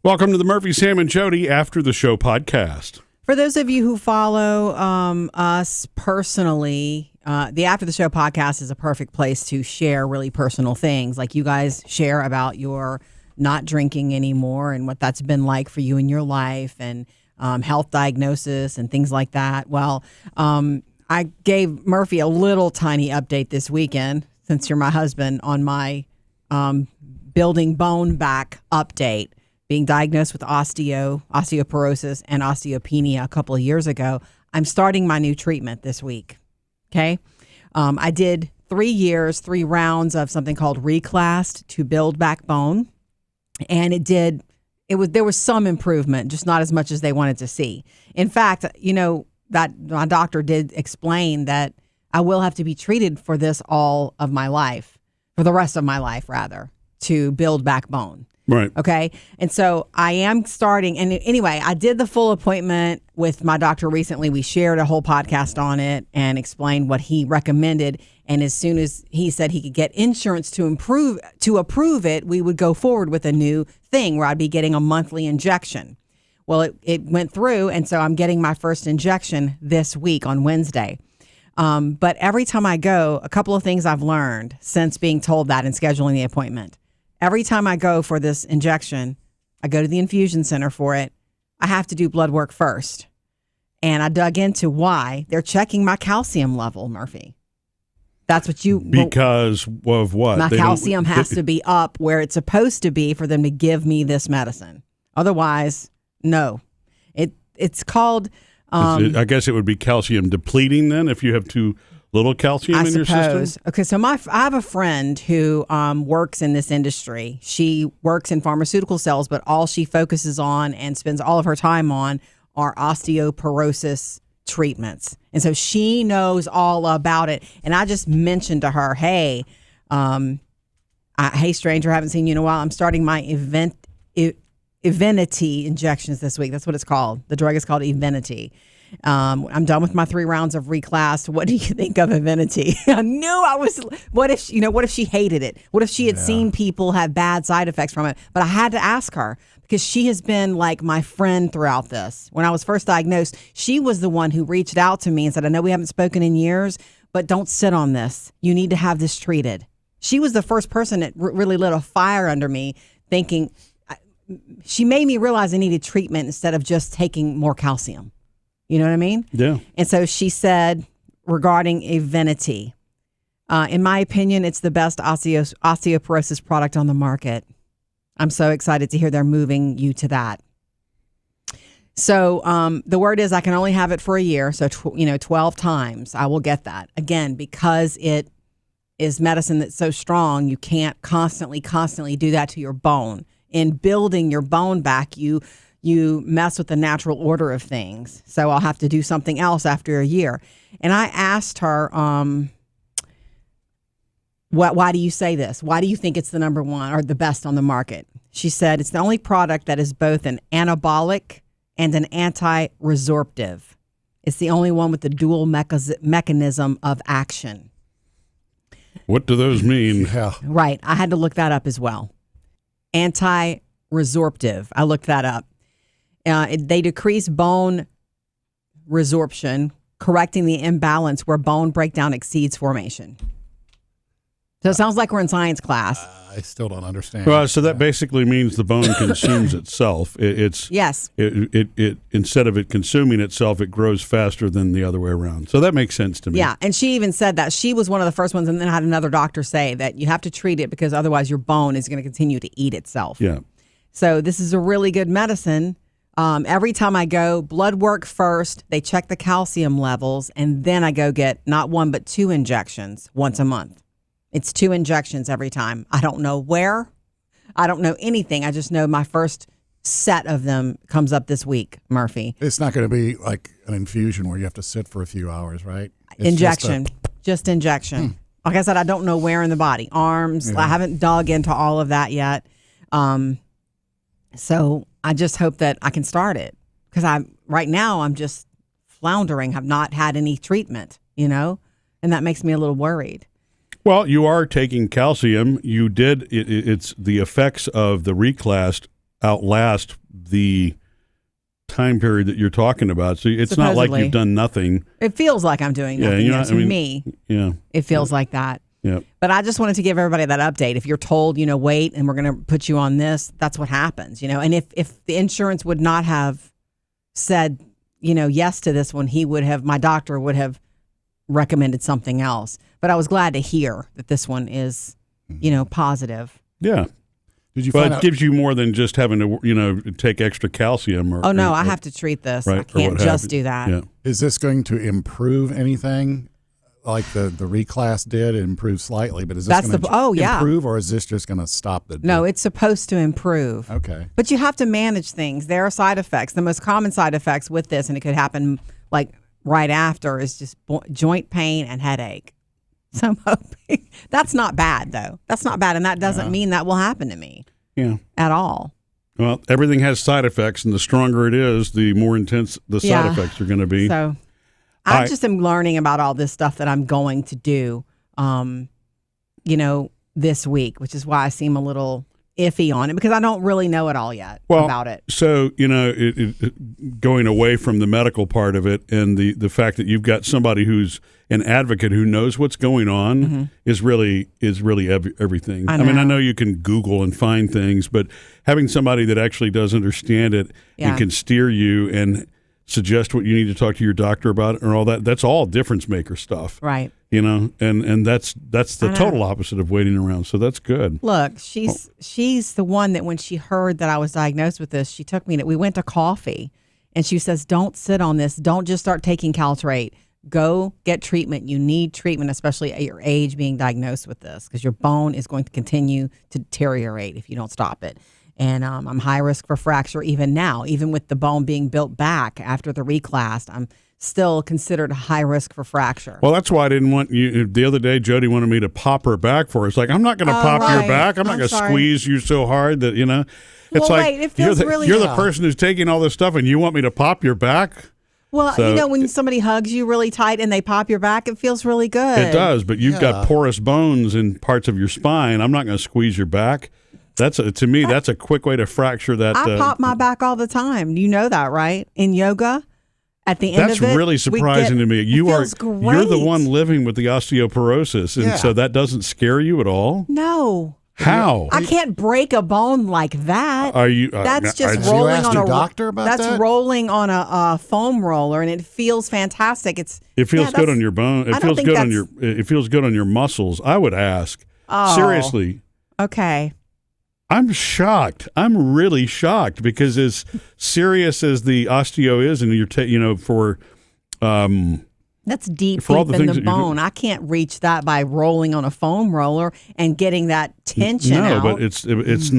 Welcome to the Murphy, Sam, and Jodi After the Show podcast. For those of you who follow us personally, the After the Show podcast is a perfect place to share really personal things. Like you guys share about your not drinking anymore and what that's been like for you in your life and health diagnosis and things like that. Well, I gave Murphy a little tiny update this weekend, since you're my husband, on my building bone back update. Being diagnosed with osteoporosis and osteopenia a couple of years ago, I'm starting my new treatment this week. Okay. I did 3 years, 3 rounds of something called Reclast to build back bone. And there was some improvement, just not as much as they wanted to see. In fact, that my doctor did explain that I will have to be treated for this all of my life, for the rest of my life, rather, to build back bone. Right. Okay. And so I am starting. And anyway, I did the full appointment with my doctor recently. We shared a whole podcast on it and explained what he recommended. And as soon as he said he could get insurance to approve it, we would go forward with a new thing where I'd be getting a monthly injection. Well, it went through. And so I'm getting my first injection this week on Wednesday. But every time I go, a couple of things I've learned since being told that and scheduling the appointment. Every time I go for this injection, I go to the infusion center for it. I have to do blood work first. And I dug into why they're checking my calcium level, Murphy. That's what Because of what? My calcium has to be up where it's supposed to be for them to give me this medicine. Otherwise, no. It's called... I guess it would be calcium depleting then if you have too little calcium in your system? Okay, so I have a friend who works in this industry. She works in pharmaceutical sales, but all she focuses on and spends all of her time on are osteoporosis treatments. And so she knows all about it. And I just mentioned to her, hey, stranger, haven't seen you in a while. I'm starting my Evenity injections this week. That's what it's called. The drug is called Evenity. I'm done with my 3 rounds of Reclast. What do you think of Evenity? I knew I was. What if she hated it? What if she had seen people have bad side effects from it? But I had to ask her because she has been like my friend throughout this. When I was first diagnosed, she was the one who reached out to me and said, "I know we haven't spoken in years, but don't sit on this. You need to have this treated." She was the first person that really lit a fire under me, thinking. She made me realize I needed treatment instead of just taking more calcium. You know what I mean? Yeah. And so she said regarding Evenity, in my opinion, it's the best osteoporosis product on the market. I'm so excited to hear they're moving you to that. So the word is I can only have it for a year. So, 12 times I will get that. Again, because it is medicine that's so strong, you can't constantly do that to your bone. In building your bone back, you mess with the natural order of things. So I'll have to do something else after a year. And I asked her, why do you say this? Why do you think it's the number one or the best on the market? She said, it's the only product that is both an anabolic and an anti-resorptive. It's the only one with the dual mechanism of action. What do those mean? Yeah. Right. I had to look that up as well. Anti-resorptive. I looked that up. They decrease bone resorption, correcting the imbalance where bone breakdown exceeds formation. So it sounds like we're in science class. I still don't understand. Well, so that basically means the bone consumes itself. Yes. It instead of it consuming itself, it grows faster than the other way around. So that makes sense to me. Yeah, and she even said that she was one of the first ones, and then had another doctor say that you have to treat it because otherwise your bone is going to continue to eat itself. Yeah. So this is a really good medicine. Every time I go, blood work first, they check the calcium levels, and then I go get not 1 but 2 injections once a month. It's 2 injections every time. I don't know where. I don't know anything. I just know my first set of them comes up this week, Murphy. It's not going to be like an infusion where you have to sit for a few hours, right? It's injection. Just injection. Like I said, I don't know where in the body. Arms. Yeah. I haven't dug into all of that yet. So I just hope that I can start it. Because right now I'm just floundering. I've not had any treatment, and that makes me a little worried. Well, you are taking calcium. You did. It's the effects of the Reclast outlast the time period that you're talking about. So it's not like Supposedly. you've done nothing. It feels like I'm doing nothing. you know, To me, Yeah. it feels like that. Yeah. But I just wanted to give everybody that update. If you're told, wait, and we're going to put you on this, that's what happens, And if the insurance would not have said, yes to this one, my doctor would have recommended something else. But I was glad to hear that this one is, positive. Yeah. Did you But find it out? gives you more than just having to, take extra calcium. Oh, no, I have to treat this. I or can't what just have do you. that. Yeah. Is this going to improve anything? Like the reclass did, it improved slightly, but is this going to improve, or is this just going to stop the? No, it's supposed to improve. Okay. But you have to manage things. There are side effects. The most common side effects with this, and it could happen like right after, is just joint pain and headache. So I'm hoping that's not bad, though. That's not bad, and that doesn't mean that will happen to me. Yeah. At all. Well, everything has side effects, and the stronger it is, the more intense the side effects are going to be. So I just am learning about all this stuff that I'm going to do, this week, which is why I seem a little iffy on it, because I don't really know it all yet about it. So, going away from the medical part of it, and the fact that you've got somebody who's an advocate who knows what's going on is really everything. I mean, I know you can Google and find things, but having somebody that actually does understand it and can steer you and suggest what you need to talk to your doctor about and all that's all difference maker stuff. Right. And that's the total opposite of waiting around. So that's good. Look, she's the one that when she heard that I was diagnosed with this, she took me we went to coffee, and she says, don't sit on this. Don't just start taking Caltrate. Go get treatment. You need treatment, especially at your age, being diagnosed with this, because your bone is going to continue to deteriorate if you don't stop it. And I'm high risk for fracture even now. Even with the bone being built back after the reclass, I'm still considered high risk for fracture. Well, that's why I didn't want you. The other day, Jodi wanted me to pop her back for her. It's like, I'm not going to pop your back. I'm not going to squeeze you so hard that, It's it feels you're the person who's taking all this stuff, and you want me to pop your back? Well, when somebody hugs you really tight and they pop your back, it feels really good. It does, but you've got porous bones in parts of your spine. I'm not going to squeeze your back. To me, that's a quick way to fracture that. I pop my back all the time. You know that, right? In yoga, at the end of it. That's really surprising to me. You're the one living with the osteoporosis, and so that doesn't scare you at all? No. How? I can't break a bone like that. Are you? That's just rolling rolling on a doctor about that's that? rolling on a foam roller, and it feels fantastic. It feels good on your bone. It feels good on your. It feels good on your muscles. I would ask. Seriously. Okay. I'm shocked. I'm really shocked, because as serious as the osteo is, and you're for. That's deep for all the in things the bone. I can't reach that by rolling on a foam roller and getting that tension out. No, but it's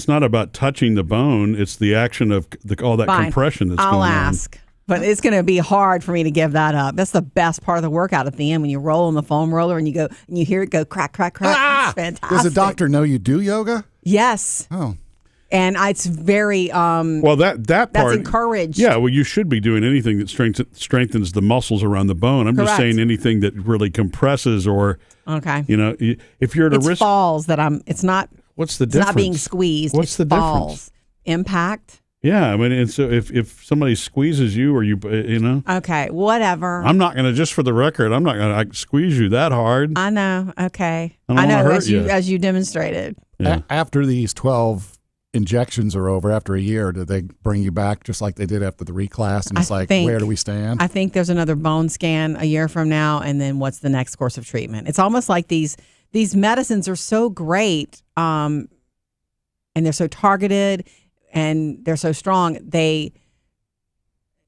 not about touching the bone. It's the action of all that compression that's going on. I'll ask. But it's going to be hard for me to give that up. That's the best part of the workout at the end, when you roll on the foam roller and you hear it go crack, crack, crack. It's fantastic. Does the doctor know you do yoga? Yes. Oh. And it's very well, that part that's encouraged. Yeah, well, you should be doing anything that strengthens the muscles around the bone. I'm just saying anything that really compresses or if you're at a risk. Falls that it's not. What's the it's difference? Not being squeezed. What's the falls. difference? Impact. Yeah, I mean, and so if somebody squeezes you, or okay, whatever. I'm not going to, just for the record, I'm not going to squeeze you that hard. I know. Okay, I know as you demonstrated. Yeah. After these 12 injections are over, after a year, do they bring you back just like they did after the reclass? And it's where do we stand? I think there's another bone scan a year from now, and then what's the next course of treatment? It's almost like these medicines are so great, and they're so targeted. And they're so strong,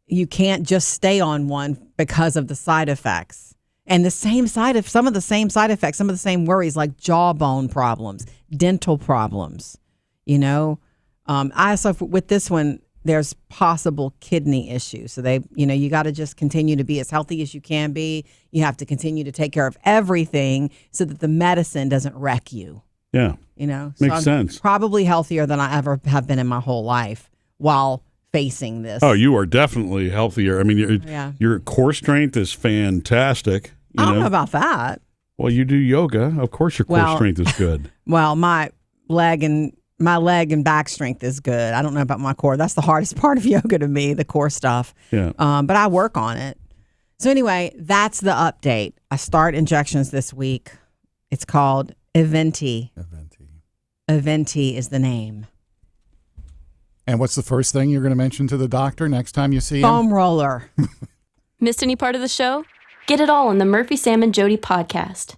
you can't just stay on one because of the side effects. And some of the same side effects, some of the same worries, like jawbone problems, dental problems, with this one, there's possible kidney issues. So you got to just continue to be as healthy as you can be. You have to continue to take care of everything so that the medicine doesn't wreck you. Yeah. Makes sense. Probably healthier than I ever have been in my whole life while facing this. Oh, you are definitely healthier. I mean, your core strength is fantastic. I don't know about that. Well, you do yoga. Of course your core strength is good. Well, my leg and my leg and back strength is good. I don't know about my core. That's the hardest part of yoga to me, the core stuff. Yeah. But I work on it. So anyway, that's the update. I start injections this week. It's called Eventi. Eventi is the name. And what's the first thing you're going to mention to the doctor next time you see him? Foam roller. Missed any part of the show? Get it all on the Murphy, Sam, and Jodi podcast.